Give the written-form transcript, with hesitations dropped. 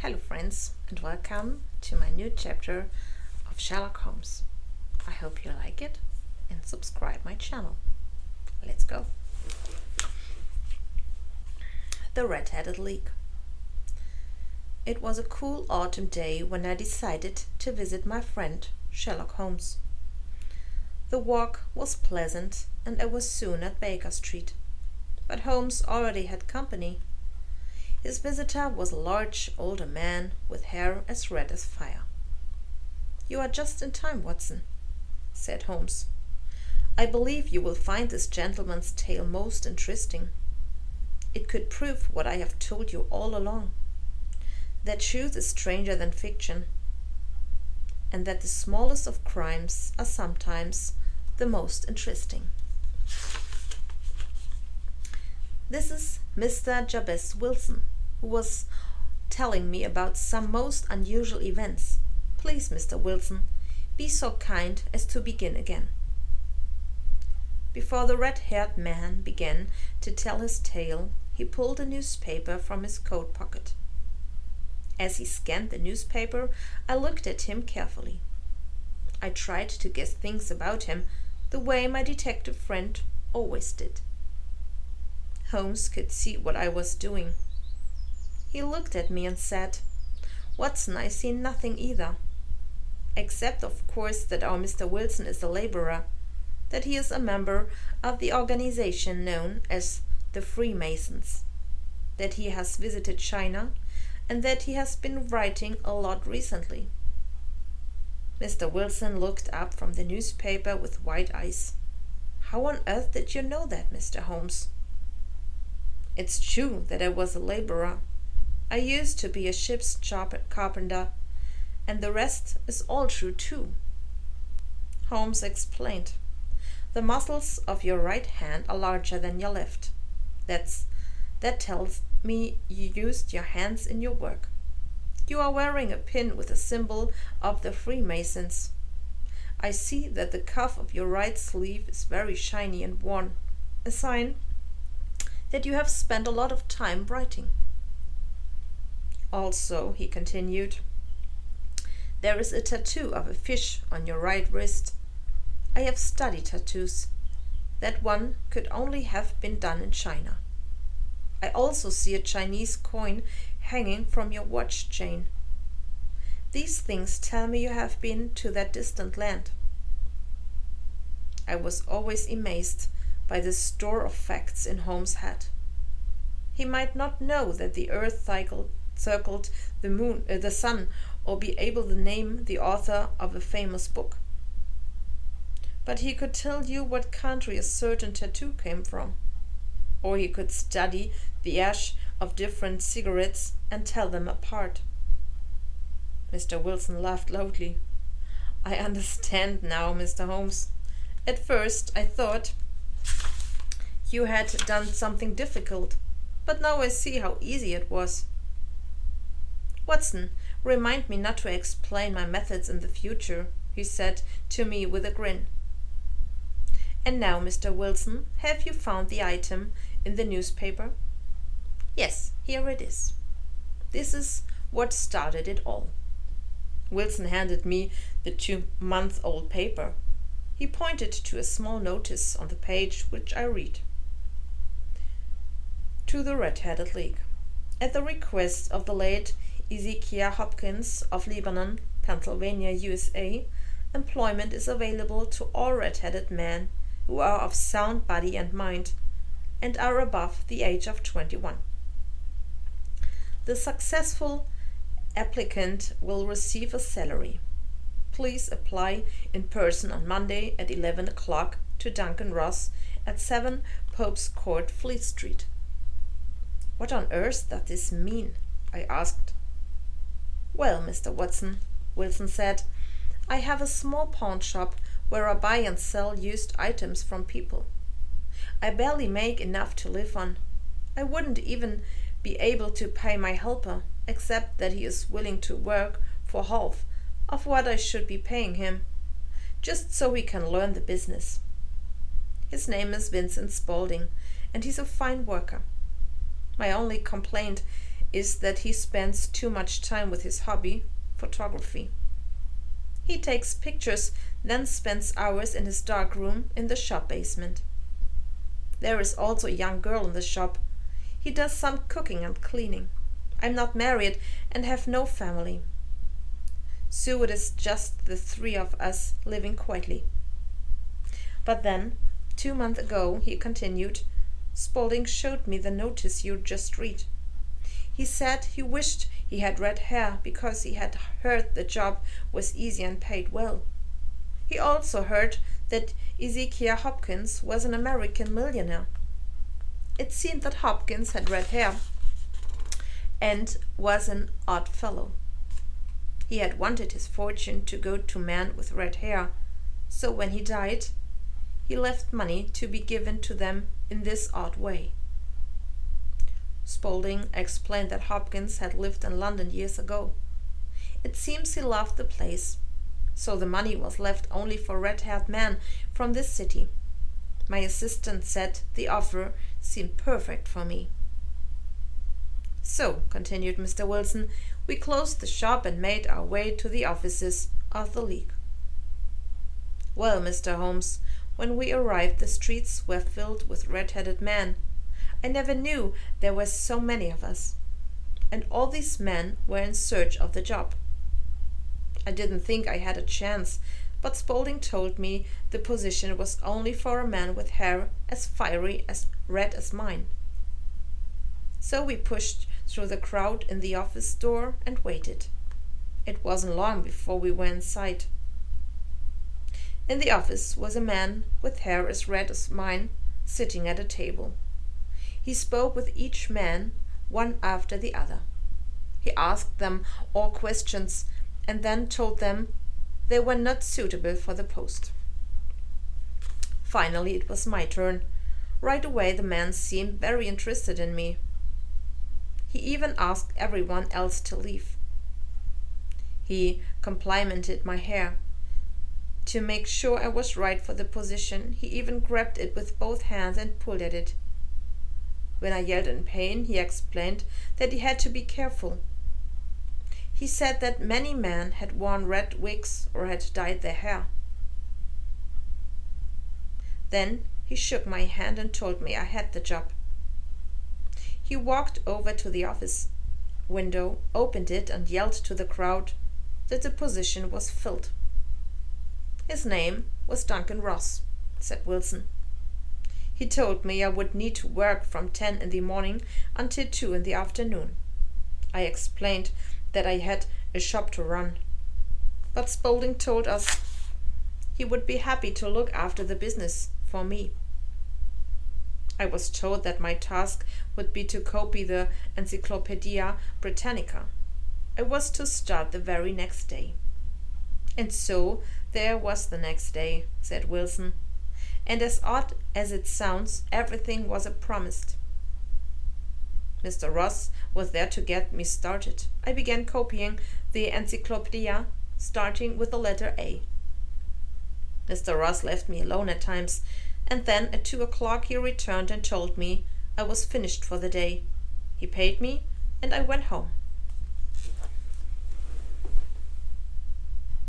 Hello friends, and welcome to my new chapter of Sherlock Holmes. I hope you like it and subscribe my channel. Let's go. The Red-Headed League. It was a cool autumn day when I decided to visit my friend Sherlock Holmes. The walk was pleasant and I was soon at Baker Street, but Holmes already had company. His visitor was a large, older man with hair as red as fire. "You are just in time, Watson," said Holmes. "I believe you will find this gentleman's tale most interesting. It could prove what I have told you all along, that truth is stranger than fiction, and that the smallest of crimes are sometimes the most interesting. This is Mr. Jabez Wilson, who was telling me about some most unusual events. Please, Mr. Wilson, be so kind as to begin again." Before the red-haired man began to tell his tale, he pulled a newspaper from his coat pocket. As he scanned the newspaper, I looked at him carefully. I tried to guess things about him the way my detective friend always did. Holmes could see what I was doing. He looked at me and said, "Watson, I see nothing either. Except, of course, that our Mr. Wilson is a laborer, that he is a member of the organization known as the Freemasons, that he has visited China, and that he has been writing a lot recently." Mr. Wilson looked up from the newspaper with wide eyes. "How on earth did you know that, Mr. Holmes?" "It's true that I was a laborer. I used to be a ship's carpenter, and the rest is all true too." Holmes explained. "The muscles of your right hand are larger than your left. That tells me you used your hands in your work. You are wearing a pin with a symbol of the Freemasons. I see that the cuff of your right sleeve is very shiny and worn, a sign that you have spent a lot of time writing. Also," he continued, "there is a tattoo of a fish on your right wrist. I have studied tattoos. That one could only have been done in China. I also see a Chinese coin hanging from your watch chain. These things tell me you have been to that distant land." I was always amazed by the store of facts in Holmes' head. He might not know that the earth circled the sun, or be able to name the author of a famous book. But he could tell you what country a certain tattoo came from, or he could study the ash of different cigarettes and tell them apart. Mr. Wilson laughed loudly. "I understand now, Mr. Holmes. At first I thought you had done something difficult, but now I see how easy it was. Watson, remind me not to explain my methods in the future," he said to me with a grin. "And now, Mr. Wilson, have you found the item in the newspaper?" "Yes, here it is. This is what started it all." Wilson handed me the 2-month-old paper. He pointed to a small notice on the page, which I read. "To the Red-Headed League. At the request of the late Ezekiel Hopkins of Lebanon, Pennsylvania, USA, employment is available to all red-headed men who are of sound body and mind and are above the age of 21. The successful applicant will receive a salary. Please apply in person on Monday at 11 o'clock to Duncan Ross at 7 Pope's Court, Fleet Street." "What on earth does this mean?" I asked. "Well, Mr. Watson," Wilson said, "I have a small pawn shop where I buy and sell used items from people. I barely make enough to live on. I wouldn't even be able to pay my helper, except that he is willing to work for half of what I should be paying him, just so he can learn the business. His name is Vincent Spaulding, and he's a fine worker. My only complaint is that he spends too much time with his hobby, photography. He takes pictures, then spends hours in his dark room in the shop basement. There is also a young girl in the shop. He does some cooking and cleaning. I'm not married and have no family. So it is just the three of us living quietly. But then, 2 months ago, he continued, Spaulding showed me the notice you just read. He said he wished he had red hair because he had heard the job was easy and paid well. He also heard that Ezekiel Hopkins was an American millionaire. It seemed that Hopkins had red hair and was an odd fellow. He had wanted his fortune to go to men with red hair, so when he died, he left money to be given to them in this odd way. Spaulding explained that Hopkins had lived in London years ago. It seems he loved the place, so the money was left only for red-haired men from this city. My assistant said the offer seemed perfect for me. So, continued Mr. Wilson, we closed the shop and made our way to the offices of the League. Well, Mr. Holmes, when we arrived, the streets were filled with red-headed men. I never knew there were so many of us, and all these men were in search of the job. I didn't think I had a chance, but Spaulding told me the position was only for a man with hair as fiery as red as mine. So we pushed through the crowd in the office door and waited. It wasn't long before we were inside. In the office was a man with hair as red as mine, sitting at a table. He spoke with each man, one after the other. He asked them all questions and then told them they were not suitable for the post. Finally, it was my turn. Right away, the man seemed very interested in me. He even asked everyone else to leave. He complimented my hair. To make sure I was right for the position, he even grabbed it with both hands and pulled at it. When I yelled in pain, he explained that he had to be careful. He said that many men had worn red wigs or had dyed their hair. Then he shook my hand and told me I had the job. He walked over to the office window, opened it, and yelled to the crowd that the position was filled. His name was Duncan Ross, said Wilson. He told me I would need to work from 10 in the morning until 2 in the afternoon. I explained that I had a shop to run. But Spaulding told us he would be happy to look after the business for me. I was told that my task would be to copy the Encyclopedia Britannica. I was to start the very next day. And so there was the next day, said Wilson. And as odd as it sounds, everything was as promised. Mr. Ross was there to get me started. I began copying the Encyclopedia, starting with the letter A. Mr. Ross left me alone at times, and then at 2 o'clock he returned and told me I was finished for the day. He paid me, and I went home.